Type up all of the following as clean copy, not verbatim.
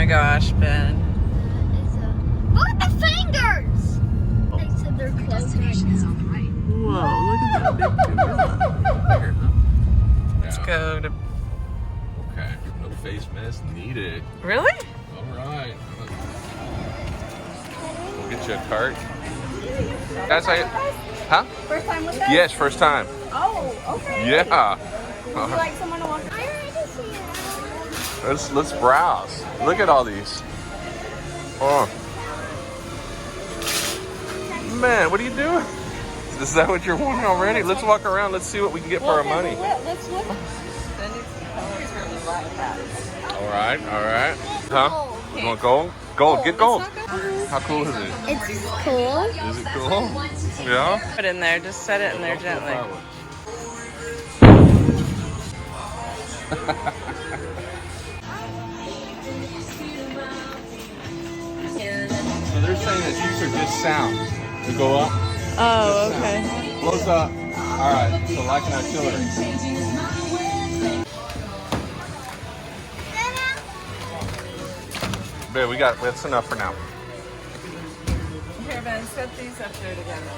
my gosh, Ben. Look at the fingers! They said they're closed right now. Whoa, look at that big gorilla. Let's go to... Okay, no face mask needed. Really? All right. We'll get you a cart. That's how you... Huh? First time with us? Yes, first time. Oh, okay. Yeah. Would you like someone to walk? I already see it. Let's browse. Look at all these. Oh. Man, what are you doing? Is that what you're wanting already? Let's walk around. Let's see what we can get for our money. Let's look. All right. Huh? You want gold? Gold. Get gold. How cool is it? It's cool. Is it cool? Yeah? Put it in there. Just set it in there gently. So they're saying that these are just sounds to go up. Oh, okay. Close up. All right. So like an artillery. Babe, that's enough for now. Here, Ben, set these up there together.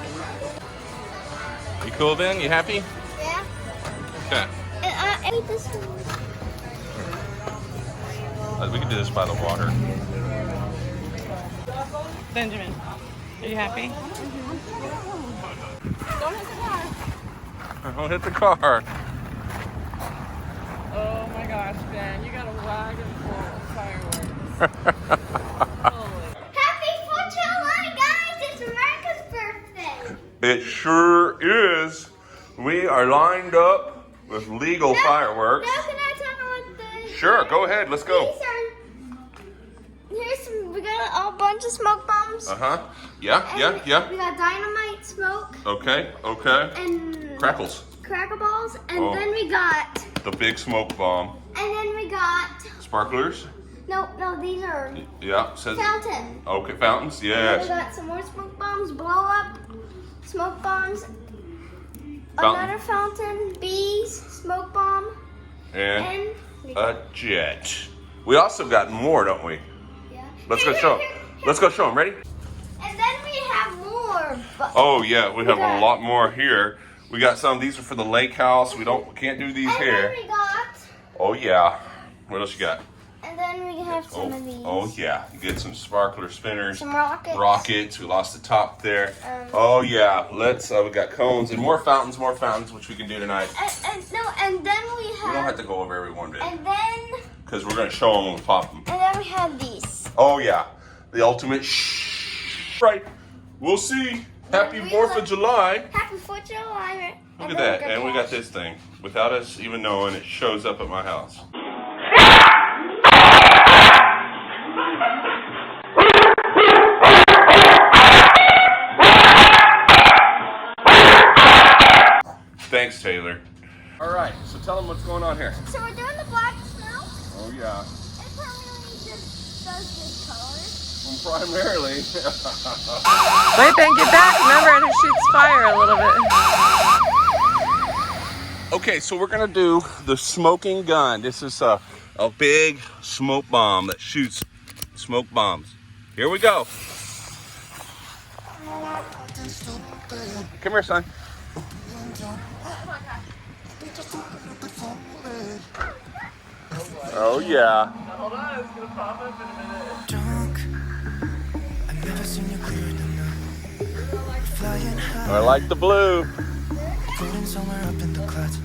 You cool, Ben? You happy? Yeah. Okay. I ate this one. We can do this by the water. Benjamin, are you happy? Don't hit the car. Don't hit the car. Oh my gosh, Ben, you got a wagon full of fireworks. Happy 4th of July, guys! It's America's birthday. It sure is. We are lined up with legal fireworks. Now can I tell them what the... Sure, go ahead. Let's go. We got a bunch of smoke bombs. Uh-huh. Yeah. We got dynamite smoke. Okay. And... Crackles. Cracker balls. And Oh. then we got... The big smoke bomb. And then we got... Sparklers. No, these are... Yeah. Says. Fountain. Okay, fountains. And then we Yes. got some more smoke bombs, blow up, smoke bombs, Fountain. another fountain, bees, smoke bomb, And and a jet. We also got more, don't we? yeah. Let's go show them. Let's go show them. Ready? And then we have more. But Oh yeah, we have a got- lot more here. We got some. These are for the lake house. We can't do these and here. then we got. Oh yeah. What else you got? And then we have some of these. Oh yeah. You get some sparkler spinners. Some rockets. Rockets. We lost the top there. Oh yeah. Let's. We got cones and more fountains, which we can do tonight. And then we We don't have. have to go over every one, babe, And then. because we're gonna show them when we pop them. And then we have these. Oh yeah. The ultimate. Right. We'll see. Happy We 4th will- of July. Happy 4th of July. Look at that. And we got this thing. Without us even knowing, it shows up at my house. Thanks, Taylor. All right, so tell them what's going on here. So we're doing the black smoke. Oh, yeah. It primarily just does this color. Well, primarily. Wait, Ben, get back. Remember, it shoots fire a little bit. Okay, so we're going to do the smoking gun. This is a big smoke bomb that shoots smoke bombs. Here we go. Come here, son. Oh, yeah. Hold on, it's going to pop up in a minute. Drunk, I've never seen you clearer than now. Flying high, I like the blue. floating somewhere up in the clouds.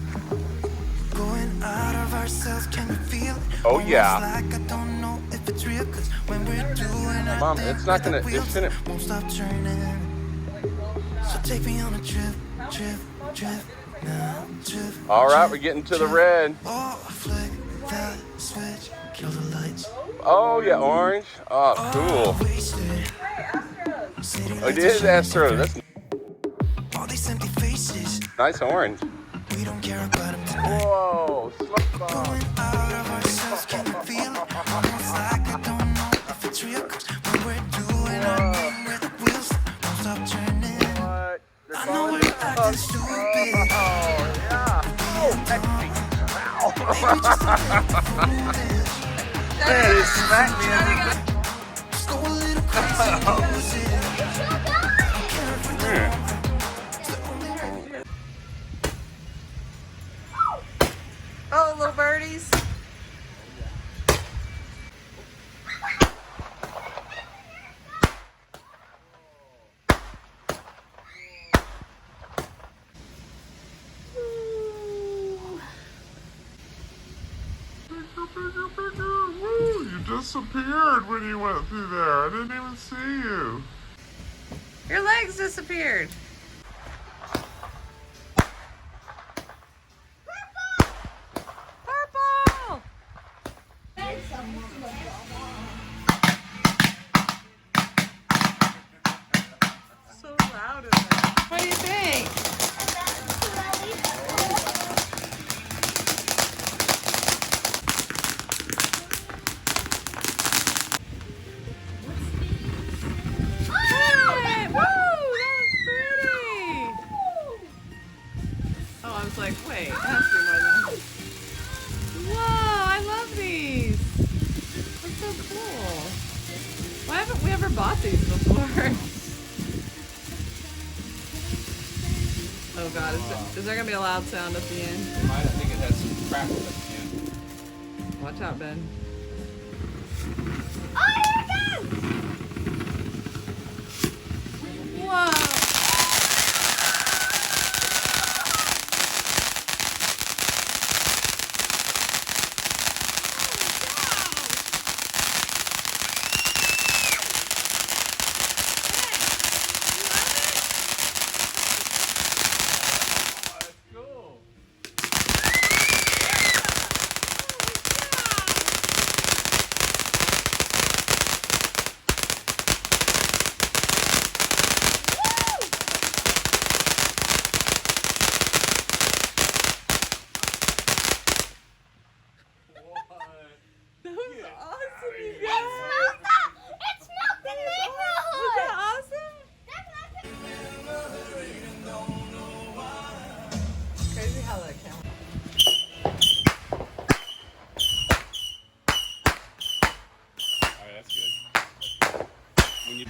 Going out of ourselves, can you feel it? Oh, Almost yeah. like I don't know if it's real, 'cause when we're doing our Mom, thing, it's not gonna- the wheels it's gonna- won't stop turning. So take me on a trip now, trip. All right, we're getting to the red. Oh, flick that switch, kill the lights. Oh, yeah, orange. Oh, cool. Wasted. City I lights did are Astro. shining. That's All these empty faces, nice orange. we don't care about them tonight. Whoa, smoke bomb. Going out of ourselves, can you feel it? Almost like I don't know if it's real, 'cause when we're doing our thing, where the wheels won't stop turning. What? I know we're acting stupid. Oh, yeah. Oh, Maybe just a little foolish. Man, it smacked me in the Just go a little crazy and lose it. Yeah. Oh, little birdies. You disappeared when you went through there. I didn't even see you. Your legs disappeared. Purple! So loud in there. What do you think? Hey! Woo! That was pretty! Oh, I was like, wait, that has to be more than. Whoa, I love these. That's so cool. Why haven't we ever bought these before? Oh God, is there gonna be a loud sound at the end? I think it has some crackle at the end. Watch out, Ben. Oh, here it goes! Whoa! That was awesome, you It guys. smoked the, it smoked the Was neighborhood! that awesome? Crazy how that counts. Alright, that's good. When you...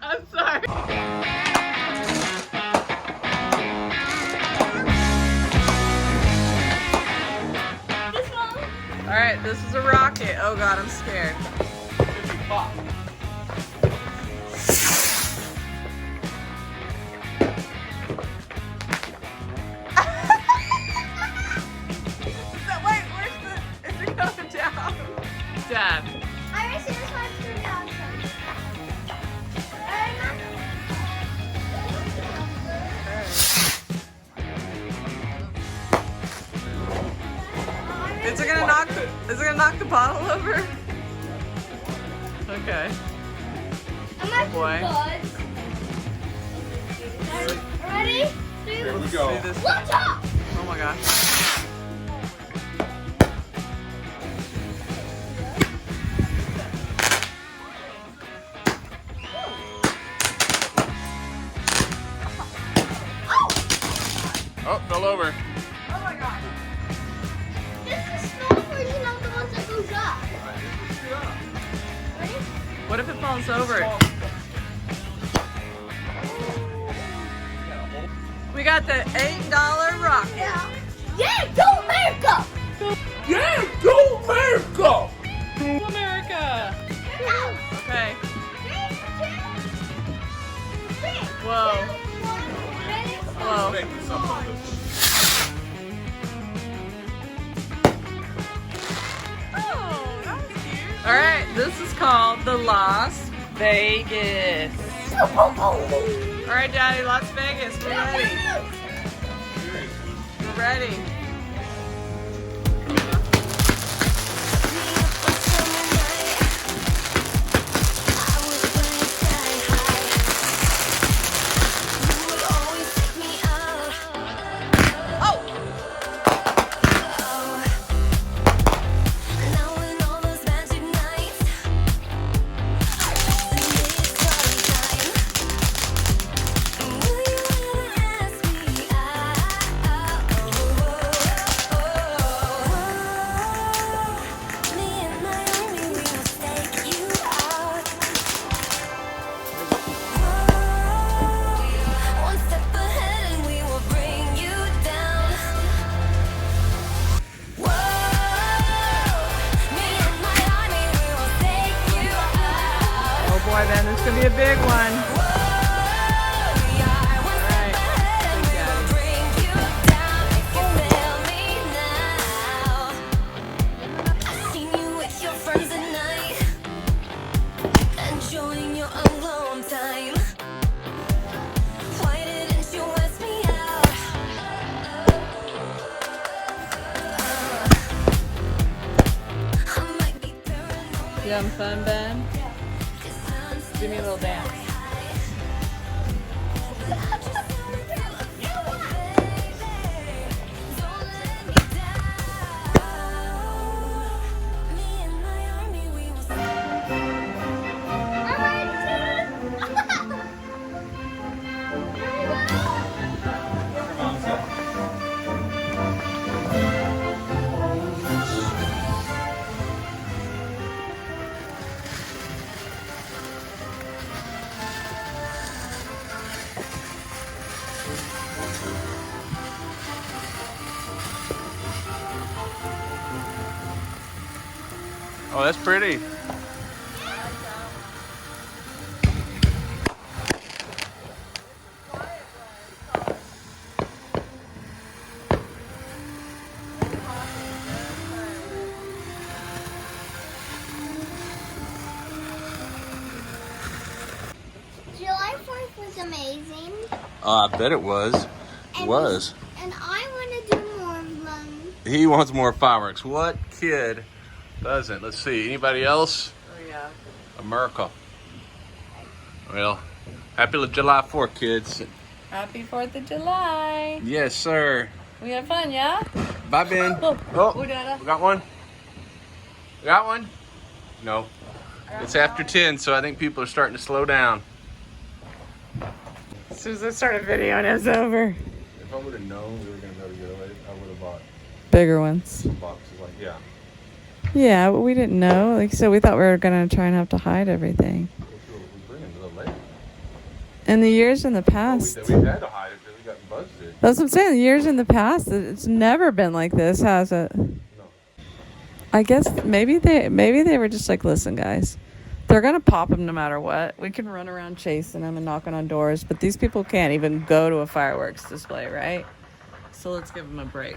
I'm sorry. This one? Alright, this is a rocket. Oh God, I'm scared. Wait, where's the... Is it going down? Dad. I wish this one turned out. Is it gonna knock the bottle over? Okay. I'm boy. Ready? Here we Let's go. see this. Watch out! Oh my gosh. Oh, fell over. Oh my god. This is a small version of the ones that goes up. Ready? What if it falls over? We got the $8 rocket. Yeah, go America! Yeah, go America! Go America. Okay. Whoa. Whoa. Make something of this. Oh, that was cute. All right, this is called the Las Vegas. All right, Daddy, Las Vegas, we're ready. We're ready. This could be a big one. You having fun, Ben? Give me a little dance. Oh, that's pretty. July 4th was amazing. I bet it was. It And was. And I want to do more of them. He wants more fireworks. What kid doesn't? Let's see. Anybody else? Oh, yeah. America. Well, happy July 4th, kids. Happy 4th of July. Yes, sir. We had fun, yeah? Bye, Ben. Oh, Oh, Dada. we got one? We got one? No. It's after 10, so I think people are starting to slow down. As soon as I started videoing, it was over. If I would have known we were going to go to get away, I would have bought Bigger ones. some boxes. Like, yeah. Yeah, but we didn't know. Like, so we thought we were going to try and have to hide everything. We bring them a little later. In the years in the Oh, past. we had to hide it because we got busted. That's what I'm saying. The years in the past, it's never been like this, has it? No. I guess maybe they were just like, listen, guys, they're gonna pop them no matter what. We can run around chasing them and knocking on doors, but these people can't even go to a fireworks display, right? So let's give them a break.